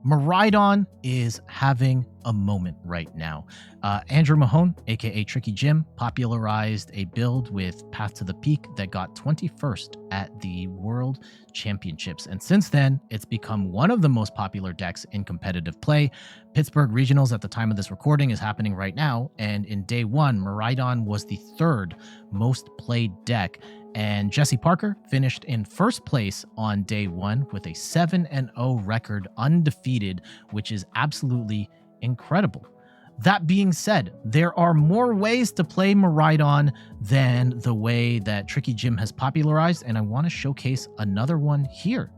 Miraidon is having a moment right now. Andrew Mahone, aka Tricky Jim, popularized a build with Path to the Peak that got 21st at the World Championships. And since then, it's become one of the most popular decks in competitive play. Pittsburg Regionals at the time of this recording is happening right now. And in day one, Miraidon was the third most played deck. And Jesse Parker finished in first place on day one with a 7-0 record, undefeated, which is absolutely incredible. That being said, there are more ways to play Miraidon than the way that Tricky Jim has popularized, and I want to showcase another one here.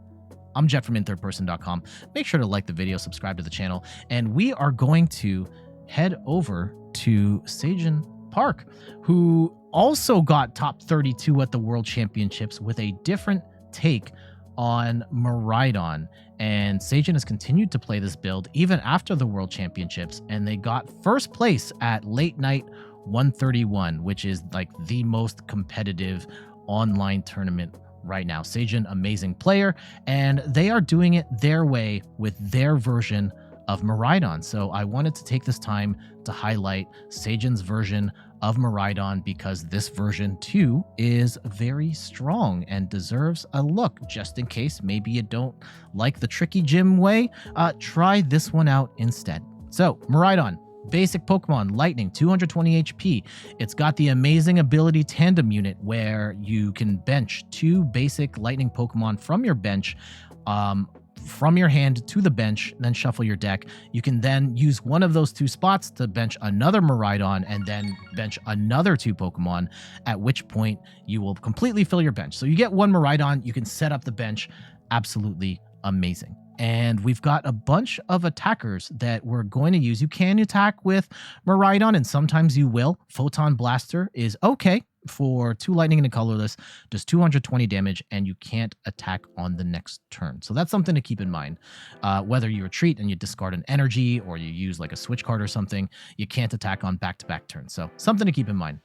I'm Jet from inthirdperson.com. Make sure to like the video, subscribe to the channel, and we are going to head over to Sejun Park, who also got top 32 at the World Championships with a different take on Miraidon. And Sejun has continued to play this build even after the World Championships, and they got first place at Late Night 131, which is like the most competitive online tournament right now. Sejun, amazing player, and they are doing it their way with their version of Miraidon. So I wanted to take this time to highlight Sejun's version of Miraidon because this version too is very strong and deserves a look. Just in case maybe you don't like the Tricky Jim way, try this one out instead. So Miraidon, basic Pokemon, Lightning, 220 HP. It's got the amazing ability Tandem unit where you can bench 2 basic Lightning Pokemon from your bench, from your hand to the bench, then shuffle your deck. You can then use one of those 2 spots to bench another Miraidon and then bench another 2 Pokemon, at which point you will completely fill your bench. So you get 1 Miraidon, you can set up the bench. Absolutely amazing. And we've got a bunch of attackers that we're going to use. You can attack with Miraidon, and sometimes you will. Photon Blaster is okay for 2 lightning and a colorless, does 220 damage, and you can't attack on the next turn. So that's something to keep in mind. Whether you retreat and you discard an energy or you use like a switch card or something, you can't attack on back-to-back turns. So something to keep in mind.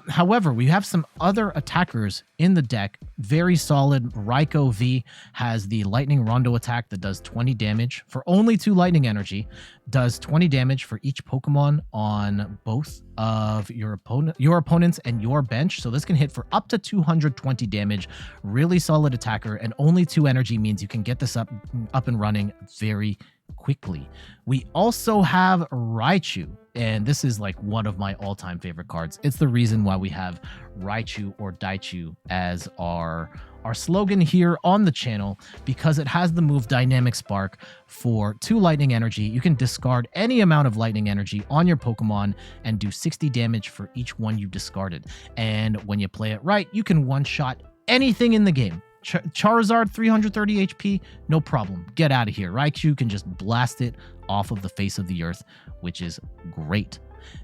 However, we have some other attackers in the deck. Very solid. Raikou V has the Lightning Rondo attack that does 20 damage for only 2 lightning energy, does 20 damage for each Pokemon on both of your opponents and your bench. So this can hit for up to 220 damage. Really solid attacker, and only 2 energy means you can get this up and running very quickly. We also have Raichu, and this is like one of my all-time favorite cards. It's the reason why we have Raichu or Daichu as our slogan here on the channel, because it has the move Dynamic Spark for 2 lightning energy. You can discard any amount of lightning energy on your Pokemon and do 60 damage for each one you discarded. And when you play it right, you can one-shot anything in the game. Charizard, 330 HP, no problem. Get out of here. Raichu can just blast it off of the face of the earth, which is great.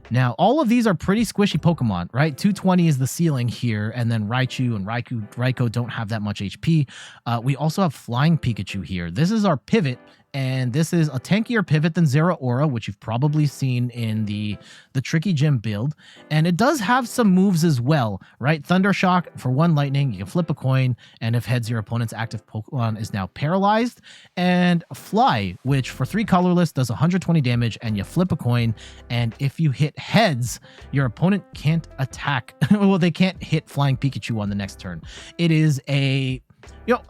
Now, all of these are pretty squishy Pokemon, right? 220 is the ceiling here, and then Raichu and Raikou don't have that much HP. We also have Flying Pikachu here. This is our pivot, and this is a tankier pivot than Zeraora, which you've probably seen in the Tricky Jim build. And it does have some moves as well, right? Thundershock for 1 lightning, you can flip a coin, and if heads, your opponent's active Pokemon is now paralyzed. And Fly, which for 3 colorless does 120 damage, and you flip a coin, and if you hit heads, your opponent can't attack. Well, they can't hit Flying Pikachu on the next turn. It is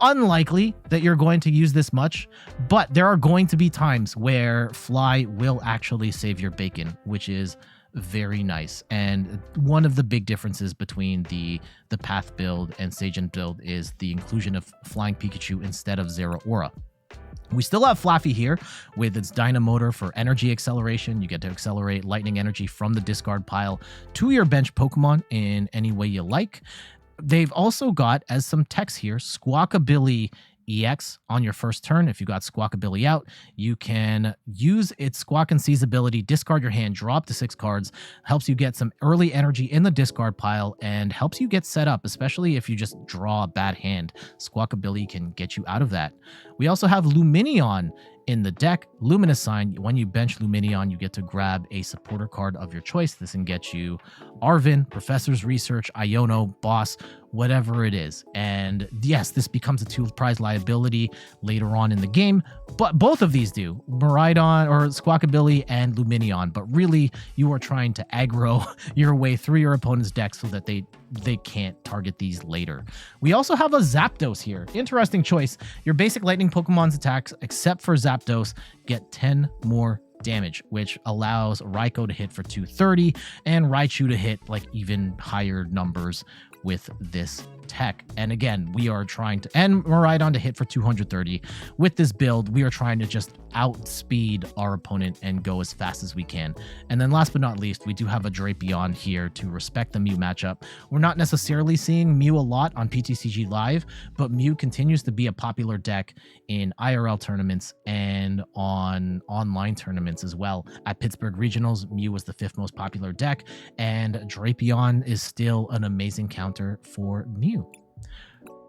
unlikely that you're going to use this much, but there are going to be times where Fly will actually save your bacon, which is very nice. And one of the big differences between the Path build and Sejun build is the inclusion of Flying Pikachu instead of Zeraora. We still have Flaaffy here with its Dynamotor for energy acceleration. You get to accelerate lightning energy from the discard pile to your bench Pokemon in any way you like. They've also got, as some text here, Squawkabilly EX on your first turn. If you got Squawkabilly out, you can use its Squawk and Seize ability, discard your hand, draw up to 6 cards, helps you get some early energy in the discard pile, and helps you get set up, especially if you just draw a bad hand. Squawkabilly can get you out of that. We also have Lumineon in the deck. Luminous Sign, when you bench Lumineon, you get to grab a supporter card of your choice. This can get you Arven, Professor's Research, Iono, Boss, whatever it is. And yes, this becomes a 2 prize liability later on in the game, but both of these do, Miraidon or Squawkabilly and Lumineon. But really, you are trying to aggro your way through your opponent's deck so that they can't target these later. We also have a Zapdos here. Interesting choice. Your basic lightning Pokemon's attacks, except for Zapdos, get 10 more damage, which allows Raikou to hit for 230 and Raichu to hit like even higher numbers with this tech. And again, we are trying to, and Miraidon to hit for 230. With this build, we are trying to just outspeed our opponent and go as fast as we can. And then last but not least, we do have a Drapion here to respect the Mew matchup. We're not necessarily seeing Mew a lot on PTCG Live, but Mew continues to be a popular deck in IRL tournaments and on online tournaments as well. At Pittsburg Regionals, Mew was the 5th most popular deck, and Drapion is still an amazing counter for Mew.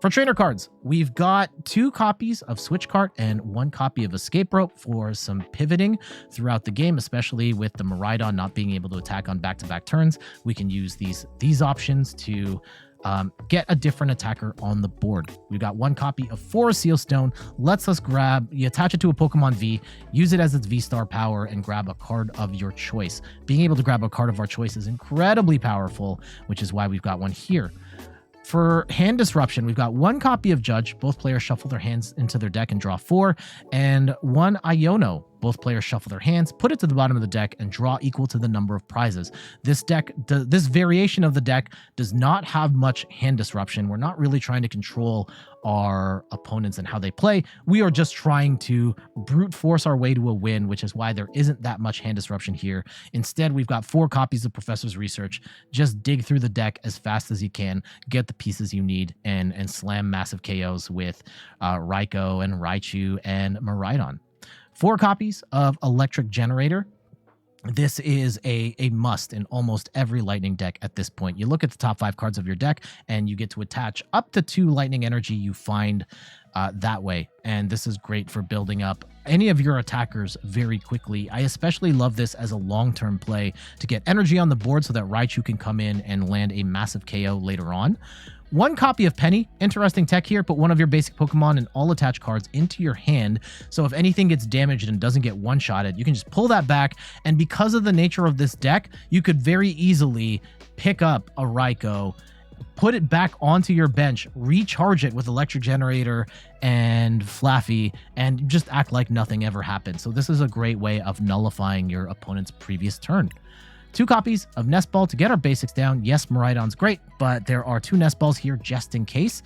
For trainer cards, we've got 2 copies of Switch Cart and 1 copy of Escape Rope for some pivoting throughout the game, especially with the Miraidon not being able to attack on back-to-back turns. We can use these options to get a different attacker on the board. We've got 1 copy of Forest Seal Stone. Lets us you attach it to a Pokemon V, use it as its V-Star power, and grab a card of your choice. Being able to grab a card of our choice is incredibly powerful, which is why we've got one here. For hand disruption, we've got 1 copy of Judge. Both players shuffle their hands into their deck and draw 4, and 1 Iono. Both players shuffle their hands, put it to the bottom of the deck, and draw equal to the number of prizes. This variation of the deck does not have much hand disruption. We're not really trying to control our opponents and how they play. We are just trying to brute force our way to a win, which is why there isn't that much hand disruption here. Instead, we've got 4 copies of Professor's Research. Just dig through the deck as fast as you can, get the pieces you need, and slam massive KOs with Raikou and Raichu and Miraidon. 4 copies of Electric Generator. This is a must in almost every Lightning deck at this point. You look at the top 5 cards of your deck, and you get to attach up to 2 Lightning Energy you find that way. And this is great for building up any of your attackers very quickly. I especially love this as a long-term play to get energy on the board so that Raichu can come in and land a massive KO later on. 1 copy of Penny. Interesting tech here. Put one of your basic Pokemon and all attached cards into your hand. So if anything gets damaged and doesn't get one-shotted, you can just pull that back. And because of the nature of this deck, you could very easily pick up a Raikou, put it back onto your bench, recharge it with Electric Generator and Flaaffy, and just act like nothing ever happened. So this is a great way of nullifying your opponent's previous turn. 2 copies of Nest Ball to get our basics down. Yes, Miraidon's great, but there are 2 Nest Balls here just in case.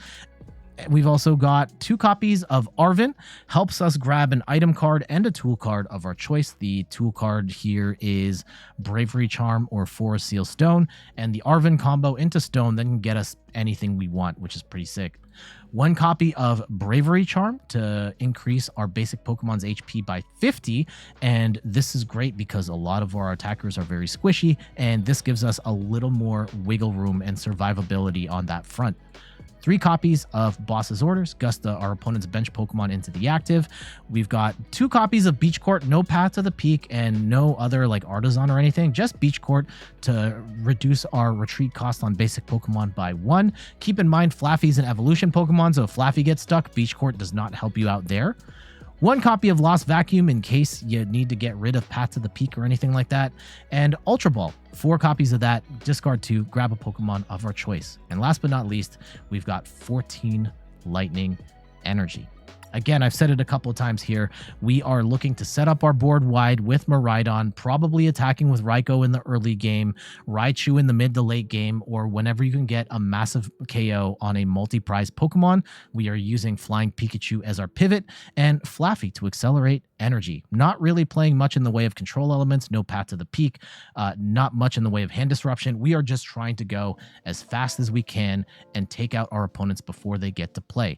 We've also got 2 copies of Arven. Helps us grab an item card and a tool card of our choice. The tool card here is Bravery Charm or Forest Seal Stone, and the Arven combo into Stone then can get us anything we want, which is pretty sick. 1 copy of Bravery Charm to increase our basic Pokemon's HP by 50, and this is great because a lot of our attackers are very squishy, and this gives us a little more wiggle room and survivability on that front. 3 copies of Boss's Orders, Gusta our opponent's bench Pokemon into the active. We've got 2 copies of Beach Court, no Path to the Peak, and no other like Artisan or anything, just Beach Court to reduce our retreat cost on basic Pokemon by 1. Keep in mind, Flaaffy's an evolution Pokemon, so if Flaaffy gets stuck, Beach Court does not help you out there. 1 copy of Lost Vacuum in case you need to get rid of Path to the Peak or anything like that. And Ultra Ball, 4 copies of that. Discard 2, grab a Pokemon of our choice. And last but not least, we've got 14 Lightning Energy. Again, I've said it a couple of times here. We are looking to set up our board wide with Miraidon, probably attacking with Raikou in the early game, Raichu in the mid to late game, or whenever you can get a massive KO on a multi-prize Pokemon. We are using Flying Pikachu as our pivot and Flaaffy to accelerate energy. Not really playing much in the way of control elements, no Path to the Peak, not much in the way of hand disruption. We are just trying to go as fast as we can and take out our opponents before they get to play.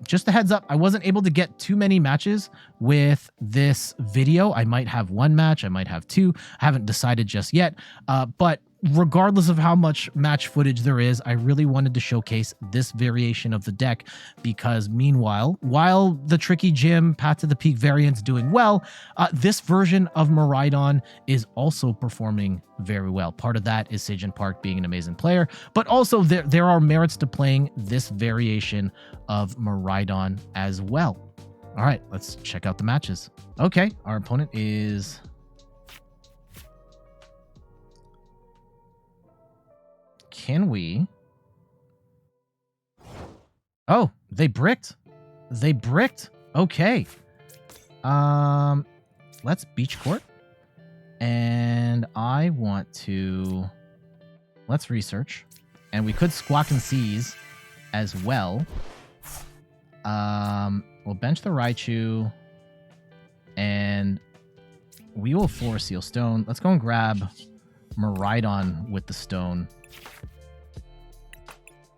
Just a heads up, I wasn't able to get too many matches with this video. I might have 1 match, I might have 2. I haven't decided just yet, but regardless of how much match footage there is, I really wanted to showcase this variation of the deck because meanwhile, while the Tricky Gym Path to the Peak variant's doing well, this version of Miraidon is also performing very well. Part of that is Sejun Park being an amazing player, but also there are merits to playing this variation of Miraidon as well. All right, let's check out the matches. Okay, our opponent is... Can we... Oh, they bricked. They bricked. Okay. Let's beach court. And I want to... Let's research. And we could squawk and seize as well. We'll bench the Raichu. And we will Floor Seal Stone. Let's go and grab Miraidon with the stone.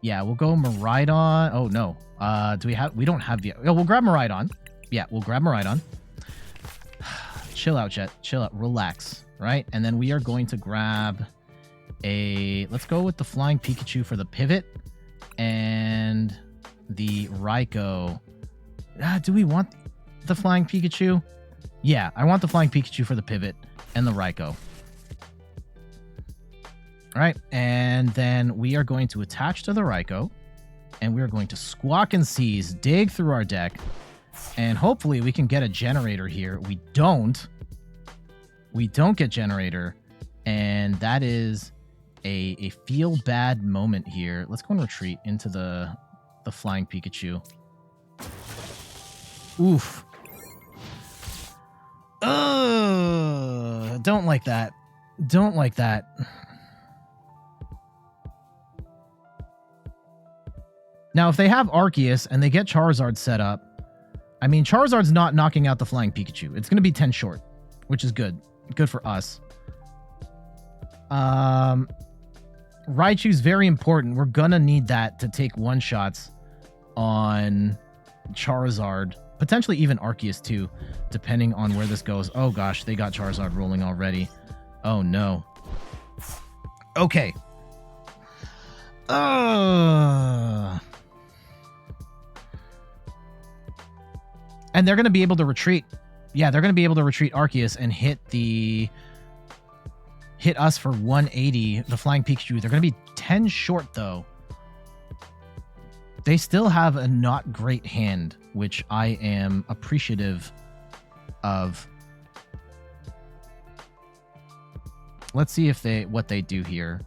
Yeah, we'll go Miraidon. Oh, no. We don't have the... Oh, we'll grab Miraidon. Yeah, we'll grab Miraidon. Chill out, Jet. Chill out. Relax. Right? And then we are going to grab a... Let's go with the Flying Pikachu for the pivot. And the Raikou. Do we want the Flying Pikachu? Yeah, I want the Flying Pikachu for the pivot and the Raikou. All right, and then we are going to attach to the Raikou, and we are going to squawk and seize, dig through our deck, and hopefully we can get a generator here. We don't. We don't get generator, and that is a feel bad moment here. Let's go and retreat into the Flying Pikachu. Oof. Ugh, don't like that. Don't like that. Now, if they have Arceus and they get Charizard set up, I mean, Charizard's not knocking out the Flying Pikachu. It's going to be 10 short, which is good. Good for us. Raichu's very important. We're going to need that to take one-shots on Charizard. Potentially even Arceus, too, depending on where this goes. Oh, gosh, they got Charizard rolling already. Oh, no. Okay. And they're going to be able to retreat. Yeah, they're going to be able to retreat Arceus and hit us for 180, the Flying Pikachu. They're going to be 10 short, though. They still have a not great hand, which I am appreciative of. Let's see if what they do here.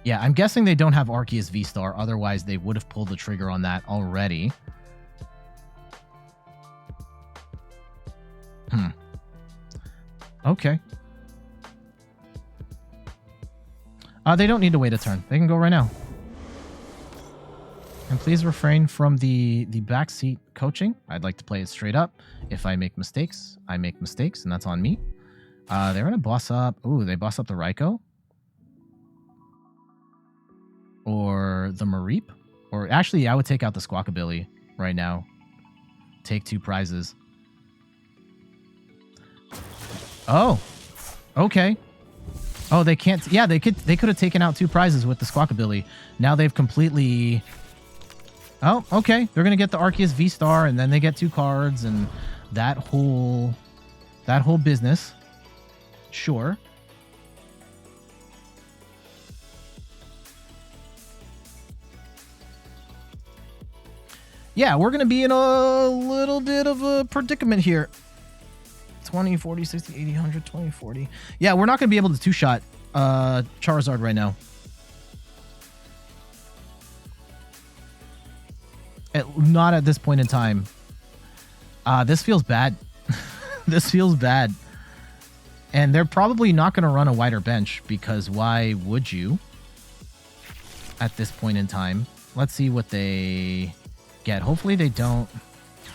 Yeah, I'm guessing they don't have Arceus V-Star. Otherwise, they would have pulled the trigger on that already. Okay. They don't need to wait a turn. They can go right now. And please refrain from the backseat coaching. I'd like to play it straight up. If I make mistakes, I make mistakes, and that's on me. They're going to boss up... Ooh, they boss up the Raikou? Or the Mareep? Or actually, I would take out the Squawkabilly right now. Take 2 prizes. Oh, okay. Oh, they can't. Yeah, they could have taken out 2 prizes with the Squawkabilly. Now they've completely. Oh, okay. They're gonna get the Arceus V-Star, and then they get 2 cards, and that whole business. Sure. Yeah, we're gonna be in a little bit of a predicament here. 20, 40, 60, 80, 100, 20, 40. Yeah, we're not going to be able to 2-shot Charizard right now. Not at this point in time. This feels bad. This feels bad. And they're probably not going to run a wider bench because why would you at this point in time? Let's see what they get. Hopefully they don't...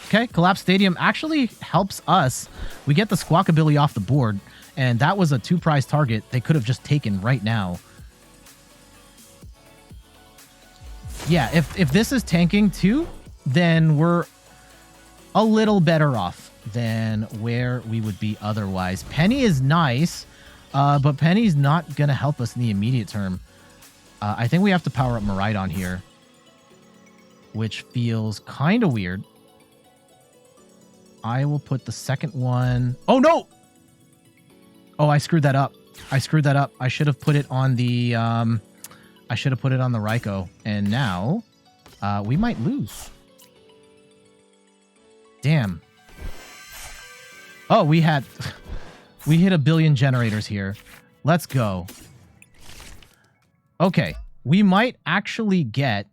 Okay, Collapse Stadium actually helps us. We get the Squawkabilly off the board, and that was a 2-prize target they could have just taken right now. Yeah, if this is tanking too, then we're a little better off than where we would be otherwise. Penny is nice. But Penny's not going to help us in the immediate term. I think we have to power up Miraidon here, which feels kind of weird. I will put the second one. Oh, no! Oh, I screwed that up. I screwed that up. I should have put it on the Raikou. And now we might lose. Damn. Oh, we hit a billion generators here. Let's go. Okay. We might actually get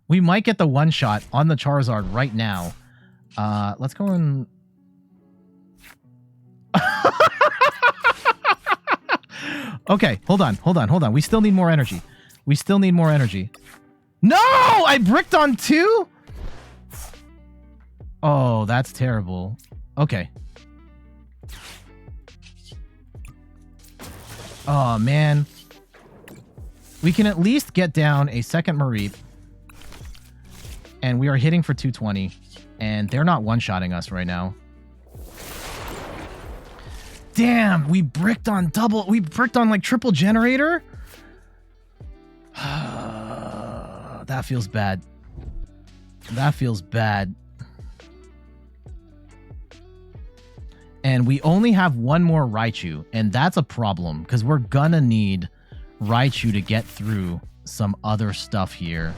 the one shot on the Charizard right now. Let's go and okay, hold on. We still need more energy. No! I bricked on 2? Oh, that's terrible. Okay. Oh, man. We can at least get down a second Mareep. And we are hitting for 220. And they're not one-shotting us right now. Damn, we bricked on like triple generator? That feels bad. And we only have one more Raichu, and that's a problem, because we're gonna need Raichu to get through some other stuff here.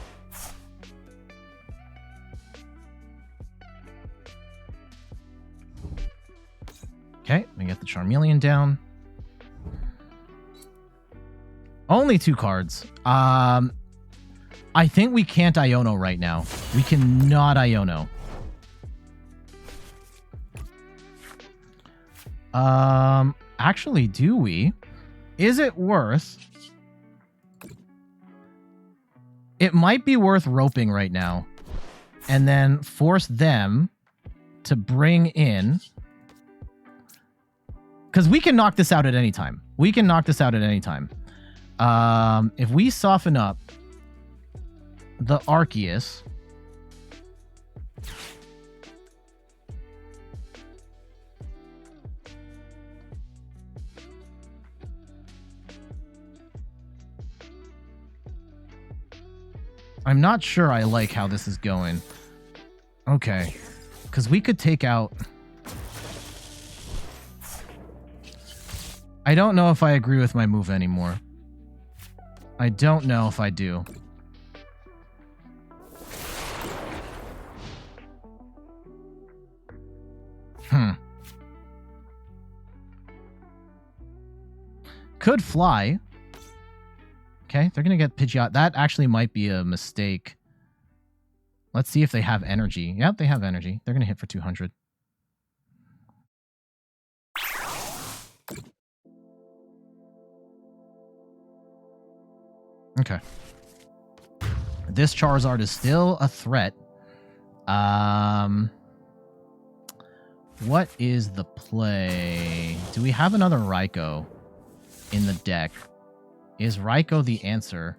Okay, we get the Charmeleon down. Only 2 cards. I think we can't Iono right now. We cannot Iono. Actually, do we? Is it worth? It might be worth roping right now. And then force them to bring in... Because we can knock this out at any time. If we soften up the Arceus... I'm not sure I like how this is going. Okay. Because we could take out... I don't know if I agree with my move anymore. I don't know if I do. Could fly. Okay, they're going to get Pidgeot. That actually might be a mistake. Let's see if they have energy. Yep, they have energy. They're going to hit for 200. Okay. This Charizard is still a threat. What is the play? Do we have another Raikou in the deck? Is Raikou the answer?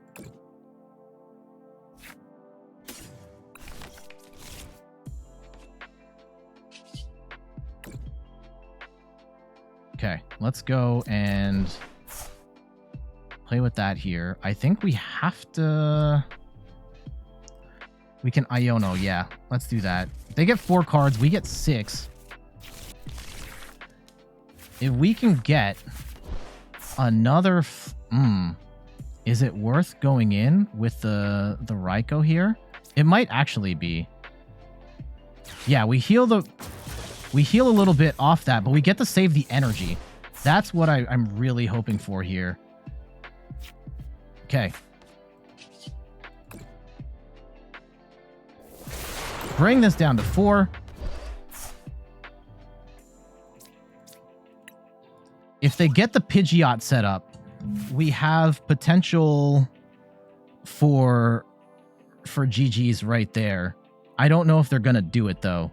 Okay, let's go and play with that here. I think we have to... We can Iono, yeah. Let's do that. They get 4 cards, we get 6. If we can get another... Is it worth going in with the Raikou here? It might actually be. Yeah, we heal a little bit off that, but we get to save the energy. That's what I'm really hoping for here. Okay. Bring this down to 4. If they get the Pidgeot set up, we have potential for GG's right there. I don't know if they're going to do it, though.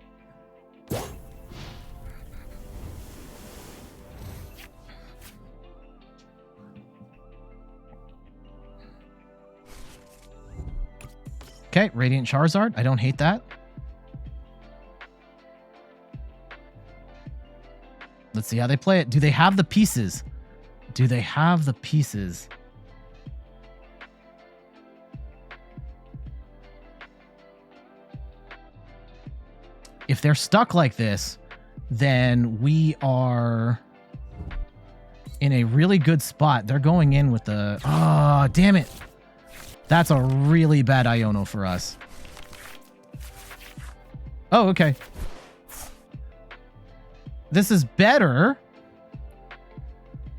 Okay, Radiant Charizard. I don't hate that. Let's see how they play it. Do they have the pieces? Do they have the pieces? If they're stuck like this, then we are in a really good spot. They're going in with the... Oh, damn it. That's a really bad Iono for us. Oh, okay. This is better.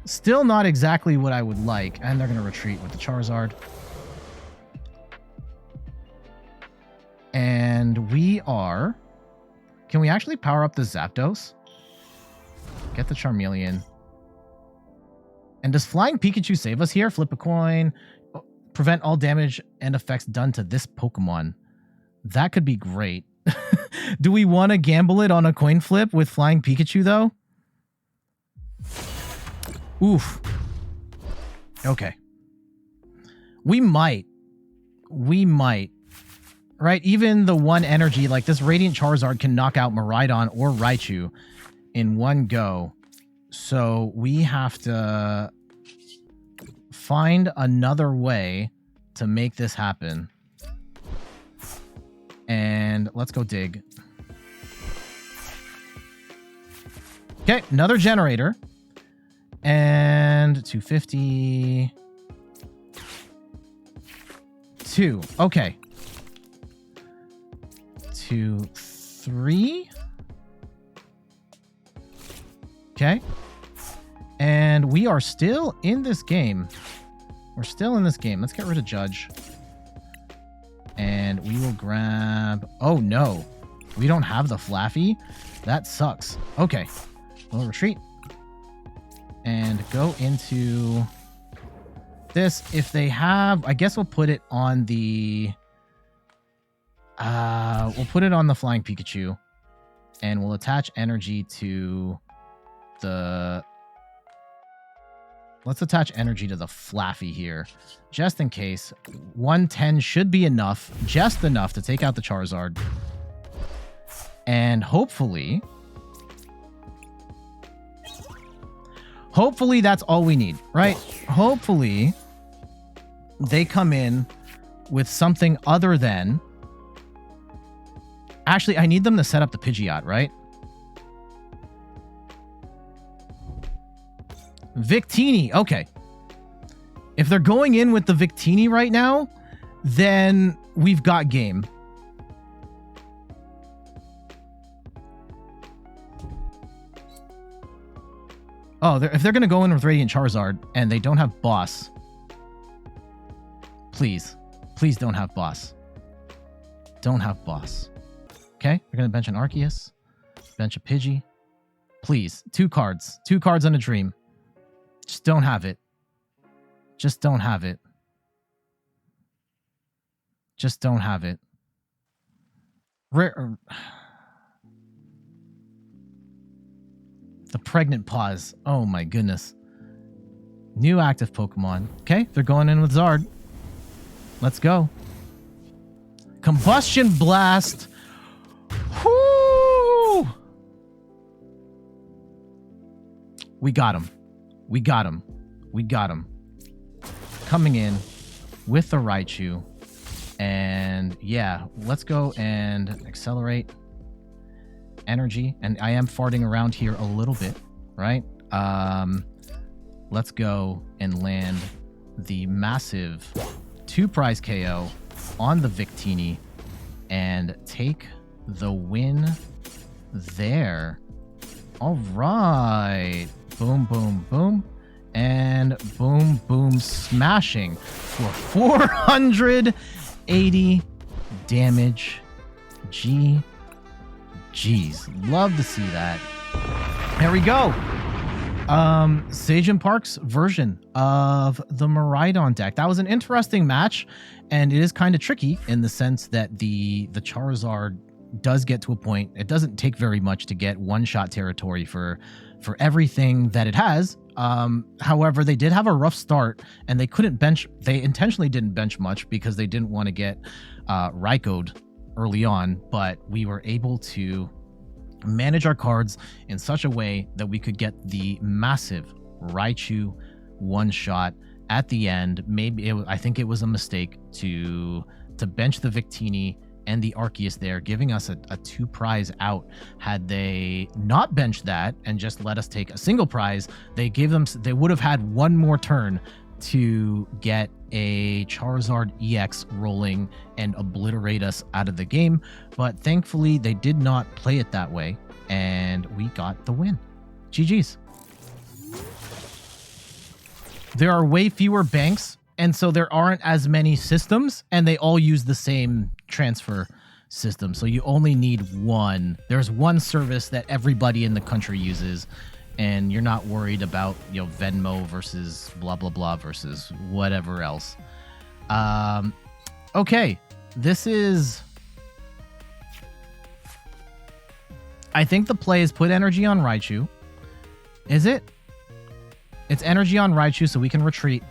Still not exactly what I would like. And they're going to retreat with the Charizard. And we are... Can we actually power up the Zapdos? Get the Charmeleon. And does Flying Pikachu save us here? Flip a coin. Prevent all damage and effects done to this Pokemon. That could be great. Do we want to gamble it on a coin flip with Flying Pikachu, though? Oof. Okay. We might. We might. Right? Even the one energy, like this Radiant Charizard can knock out Miraidon or Raichu in one go. So we have to find another way to make this happen. And let's go dig. Okay, another generator. And 250. 2. Okay. 2, 3. Okay. And we are still in this game. We're still in this game. Let's get rid of Judge. And we will grab... Oh, no. We don't have the Flaaffy. That sucks. Okay. We'll retreat. And go into this. If they have... I guess we'll put it on the... we'll put it on the Flying Pikachu. And we'll attach energy to the... Let's attach energy to the Flaaffy here. Just in case. 110 should be enough. Just enough to take out the Charizard. And hopefully... Hopefully that's all we need, right? Hopefully they come in with something other than... Actually, I need them to set up the Pidgeot, right? Victini. Okay. If they're going in with the Victini right now, then we've got game. Oh, if they're going to go in with Radiant Charizard and they don't have Boss, please don't have Boss. Don't have Boss. Okay, they're going to bench an Arceus, bench a Pidgey. Please, 2 cards. 2 cards on a Dream. Just don't have it. Just don't have it. Just don't have it. The pregnant pause. Oh my goodness. New active Pokemon. Okay, they're going in with Zard. Let's go. Combustion Blast. Whoo! We got him. We got him. We got him. Coming in with the Raichu. And yeah, let's go and accelerate energy. And I am farting around here a little bit, right? Let's go and land the massive 2-prize KO on the Victini and take the win there. All right. Boom, boom, boom. And boom, boom, smashing for 480 damage. GG's. Love to see that. There we go. Sejun Park's version of the Miraidon deck. That was an interesting match, and it is kind of tricky in the sense that the Charizard does get to a point. It doesn't take very much to get one-shot territory for everything that it has. However, they did have a rough start, and they couldn't bench. They intentionally didn't bench much because they didn't want to get Raikou'd early on, but we were able to manage our cards in such a way that we could get the massive Raichu one-shot at the end. Maybe I think it was a mistake to bench the Victini and the Arceus there, giving us a 2 prize out. Had they not benched that and just let us take a single prize, they would have had one more turn to get a Charizard EX rolling and obliterate us out of the game. But thankfully, they did not play it that way, and we got the win. GG's. There are way fewer banks, and so there aren't as many systems, and they all use the same transfer system. So you only need one. There's one service that everybody in the country uses, and you're not worried about, you know, Venmo versus blah, blah, blah versus whatever else. Okay. This is... I think the play is put energy on Raichu. Is it? It's energy on Raichu, so we can retreat.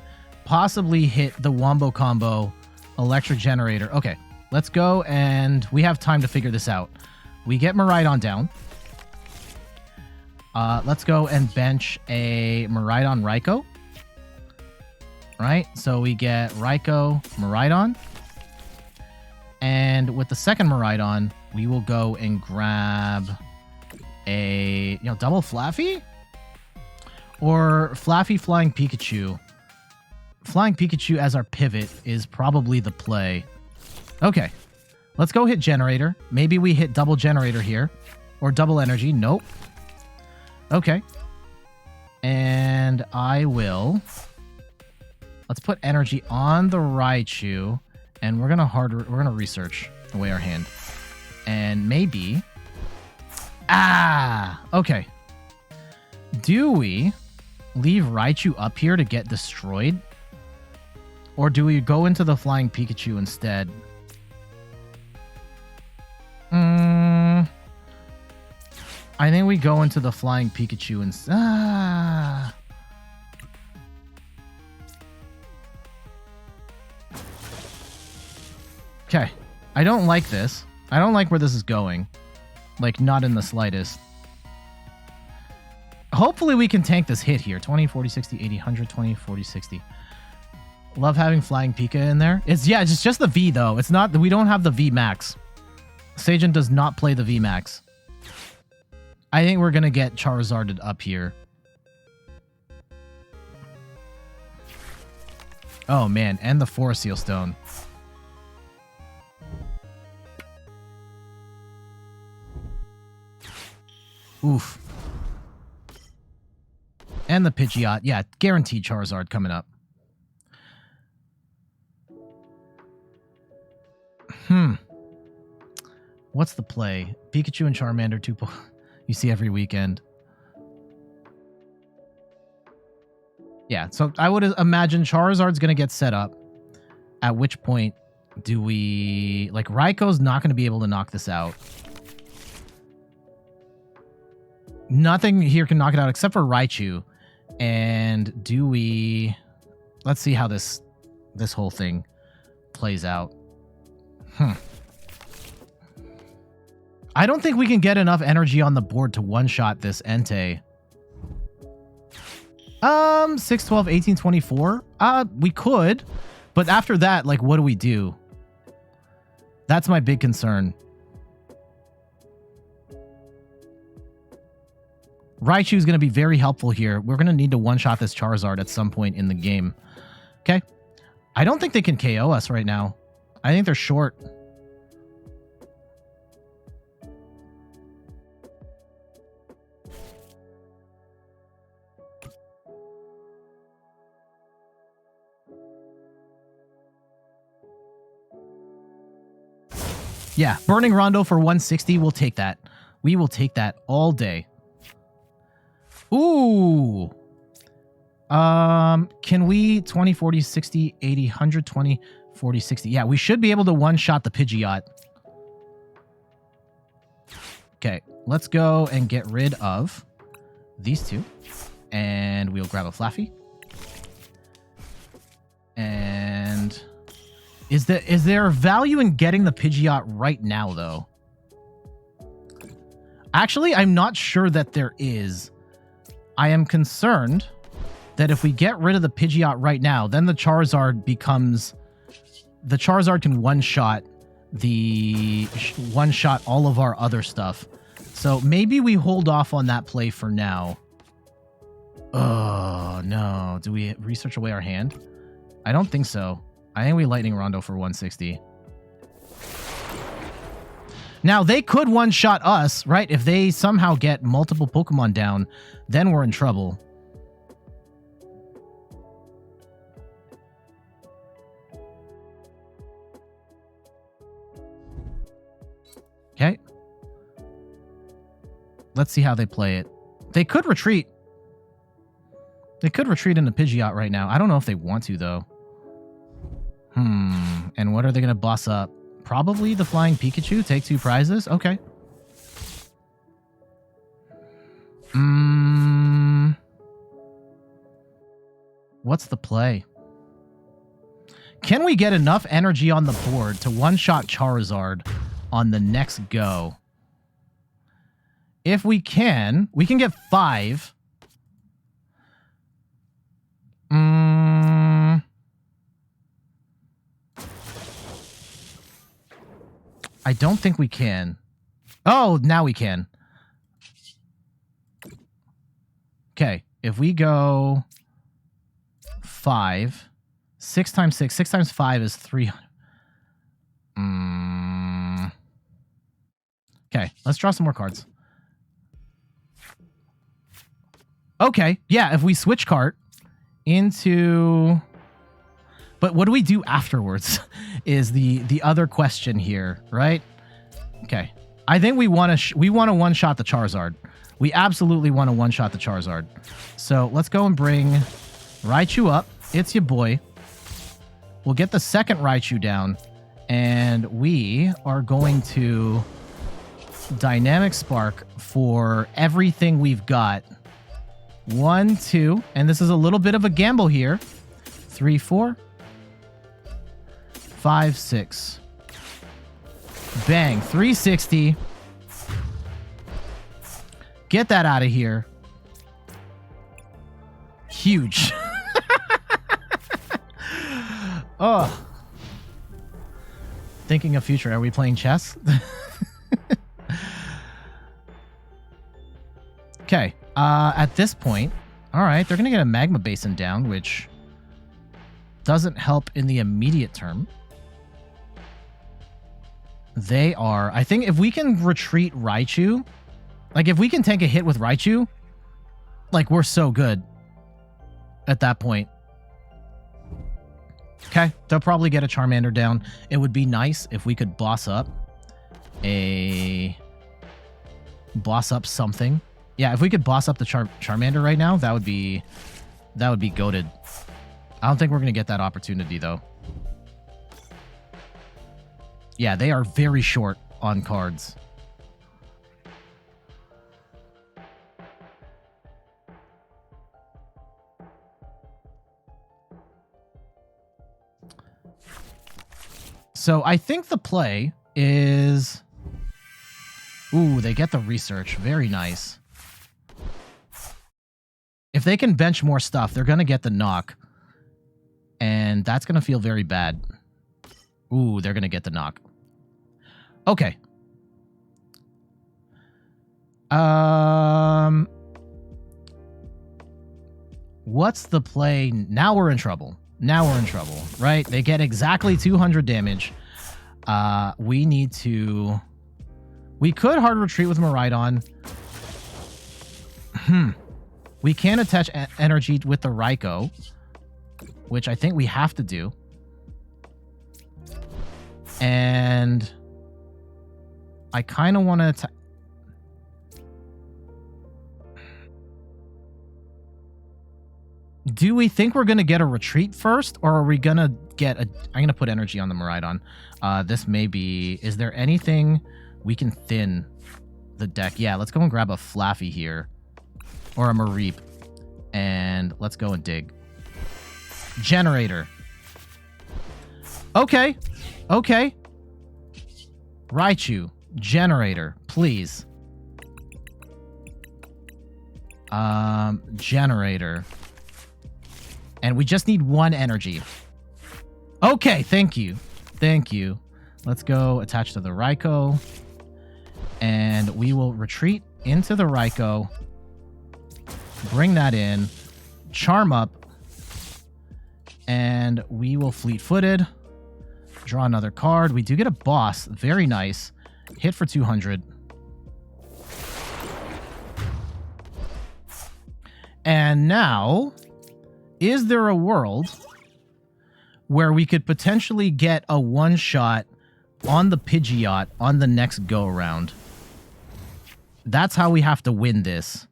Possibly hit the Wombo combo, Electric Generator. Okay, let's go, and we have time to figure this out. We get Miraidon down. Let's go and bench a Miraidon Raikou. Right, so we get Raikou, Miraidon. And with the second Miraidon, we will go and grab a, double Flaaffy? Or Flaaffy Flying Pikachu. Flying Pikachu as our pivot is probably the play. Okay. Let's go hit Generator. Maybe we hit double Generator here. Or double energy. Nope. Okay. And I will... Let's put energy on the Raichu. And we're gonna research away our hand. And maybe... Ah! Okay. Do we leave Raichu up here to get destroyed? Or do we go into the Flying Pikachu instead? I think we go into the Flying Pikachu instead. Ah. Okay. I don't like this. I don't like where this is going. Like, not in the slightest. Hopefully we can tank this hit here. 20, 40, 60, 80, 100, 20, 40, 60. Love having Flying Pika in there. It's just the V, though. It's not... We don't have the V Max. Sejun does not play the V Max. I think we're going to get Charizarded up here. Oh, man. And the Forest Seal Stone. Oof. And the Pidgeot. Yeah, guaranteed Charizard coming up. What's the play? Pikachu and Charmander 2 you see every weekend. Yeah, so I would imagine Charizard's going to get set up. At which point do we... Like, Raikou's not going to be able to knock this out. Nothing here can knock it out except for Raichu. And do we... Let's see how this whole thing plays out. I don't think we can get enough energy on the board to one-shot this Entei. 6, 12, 18, 24. We could. But after that, like, what do we do? That's my big concern. Raichu is going to be very helpful here. We're going to need to one-shot this Charizard at some point in the game. Okay. I don't think they can KO us right now. I think they're short. Yeah, Burning Rondo for 160. We'll take that. We will take that all day. Ooh. Can we 20, 40, 60, 80, 120, 40, 60? Yeah, we should be able to one-shot the Pidgeot. Okay, let's go and get rid of these two. And we'll grab a Flaaffy. And... Is there value in getting the Pidgeot right now, though? Actually, I'm not sure that there is. I am concerned that if we get rid of the Pidgeot right now, then the Charizard becomes... The Charizard can one-shot all of our other stuff. So maybe we hold off on that play for now. Oh, no. Do we research away our hand? I don't think so. I think we Lightning Rondo for 160. Now, they could one-shot us, right? If they somehow get multiple Pokemon down, then we're in trouble. Okay. Let's see how they play it. They could retreat. They could retreat into Pidgeot right now. I don't know if they want to, though. And what are they going to boss up? Probably the Flying Pikachu. Take 2 prizes. Okay. What's the play? Can we get enough energy on the board to one-shot Charizard on the next go? If we can get 5. I don't think we can. Oh, now we can. Okay, if we go 5, 6 times 6, 6 times 5 is 300. Okay, let's draw some more cards. Okay, yeah, if we switch cart into... But what do we do afterwards is the other question here, right? Okay. I think we want to one-shot the Charizard. We absolutely want to one-shot the Charizard. So let's go and bring Raichu up. It's your boy. We'll get the second Raichu down, and we are going to Dynamic Spark for everything we've got. 1, 2, and this is a little bit of a gamble here. 3, 4. 5, 6. Bang. 360. Get that out of here. Huge. Oh. Thinking of future. Are we playing chess? Okay. At this point, all right, they're going to get a Magma Basin down, which doesn't help in the immediate term. They are... I think if we can retreat Raichu, like if we can take a hit with Raichu, like we're so good at that point. Okay, they'll probably get a Charmander down. It would be nice if we could boss up something. Yeah, if we could boss up the Charmander right now, that would be goated. I don't think we're going to get that opportunity, though. Yeah, they are very short on cards. So I think the play is... Ooh, they get the research. Very nice. If they can bench more stuff, they're going to get the knock. And that's going to feel very bad. Ooh, they're going to get the knock. Okay. What's the play? Now we're in trouble. Now we're in trouble, right? They get exactly 200 damage. We need to... We could hard retreat with Miraidon. We can attach energy with the Raikou, which I think we have to do. And I kind of want to... Do we think we're going to get a retreat first, or are we going to get a... I'm going to put energy on the Miraidon. This may be... Is there anything we can thin the deck? Yeah, let's go and grab a Flaaffy here. Or a Mareep. And let's go and dig. Generator. Okay. Okay. Raichu. Generator. Please. Generator. And we just need 1 energy. Okay, thank you. Thank you. Let's go attach to the Raikou. And we will retreat into the Raikou. Bring that in. Charm up. And we will fleet-footed. Draw another card. We do get a boss. Very nice. Hit for 200. And now, is there a world where we could potentially get a one-shot on the Pidgeot on the next go-around? That's how we have to win this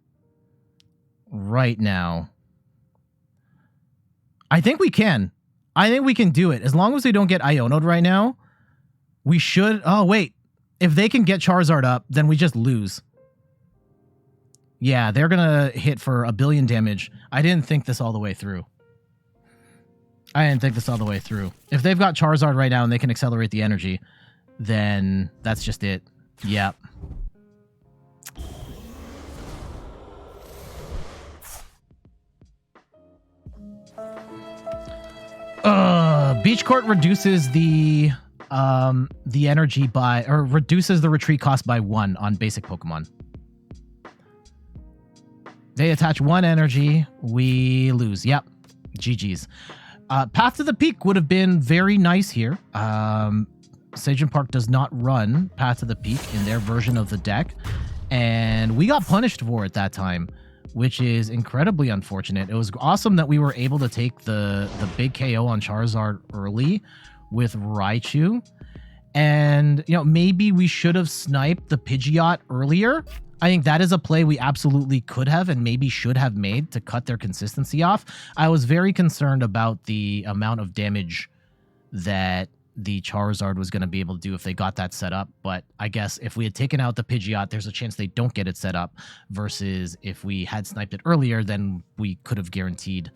right now. I think we can. I think we can do it. As long as we don't get Iono'd right now, we should... Oh, wait. If they can get Charizard up, then we just lose. Yeah, they're going to hit for 1 billion damage. I didn't think this all the way through. If they've got Charizard right now and they can accelerate the energy, then that's just it. Yep. Beach Court reduces the energy by, or reduces the retreat cost by 1 on basic Pokemon. They attach 1 energy, we lose. Yep. GG's. Path to the Peak would have been very nice here. Sejun Park does not run Path to the Peak in their version of the deck, and we got punished for it that time, which is incredibly unfortunate. It was awesome that we were able to take the big KO on Charizard early with Raichu. And, you know, maybe we should have sniped the Pidgeot earlier. I think that is a play we absolutely could have and maybe should have made to cut their consistency off. I was very concerned about the amount of damage that the Charizard was going to be able to do if they got that set up. But I guess if we had taken out the Pidgeot, there's a chance they don't get it set up, versus if we had sniped it earlier, then we could have guaranteed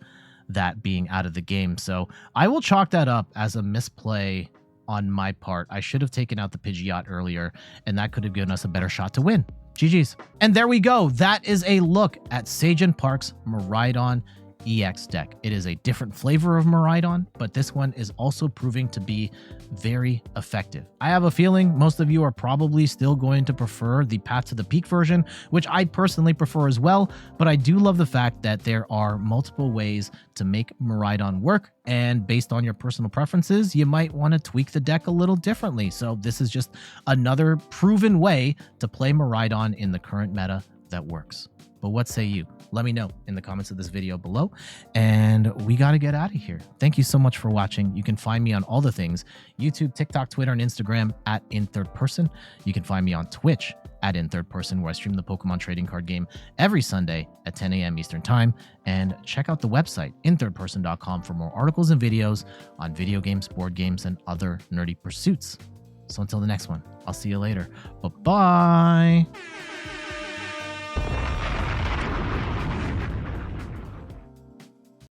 that being out of the game. So I will chalk that up as a misplay on my part. I should have taken out the Pidgeot earlier, and that could have given us a better shot to win. GG's. And there we go. That is a look at Sejun Park's Miraidon EX deck. It is a different flavor of Miraidon, but this one is also proving to be very effective. I have a feeling most of you are probably still going to prefer the Path to the Peak version, which I personally prefer as well, but I do love the fact that there are multiple ways to make Miraidon work, and based on your personal preferences, you might want to tweak the deck a little differently. So this is just another proven way to play Miraidon in the current meta that works. But what say you? Let me know in the comments of this video below, and we got to get out of here. Thank you so much for watching. You can find me on all the things: YouTube, TikTok, Twitter, and Instagram at In3rdPerson. You can find me on Twitch at In3rdPerson, where I stream the Pokemon trading card game every Sunday at 10 a.m. Eastern Time. And check out the website, in3rdperson.com, for more articles and videos on video games, board games, and other nerdy pursuits. So until the next one, I'll see you later. Bye-bye.